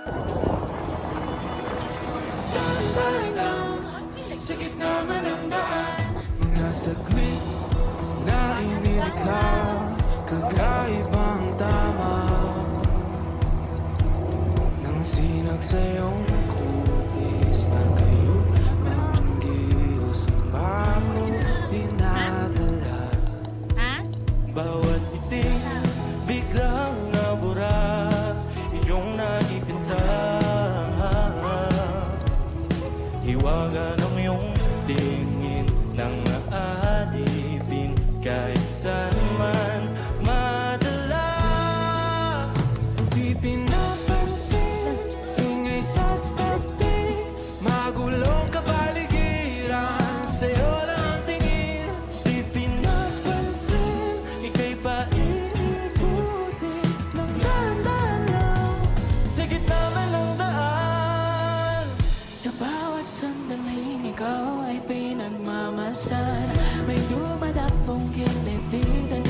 Dahan-dahan lang sa gitna man ng daan. Mga saglit na inilikha, kakaibang tama nang sinag sa iyong kutis na kayo ng giyos ang bago dinadala. Bawat iting biglang nabura, iyong naipinta. Hiwaga ng iyong tingin nang aalipin kahit saan man madala. Di pinapansin, ingay sa tabi, magulong kapaligiran, sa'yo lang ang tingin. Di pinapansin, ika'y paikutin Nang dahan-dahan lang sa gitna man ng daan. sa bawat sandaling ikaw ay pinagmamasdan. May dumadapong kiliti na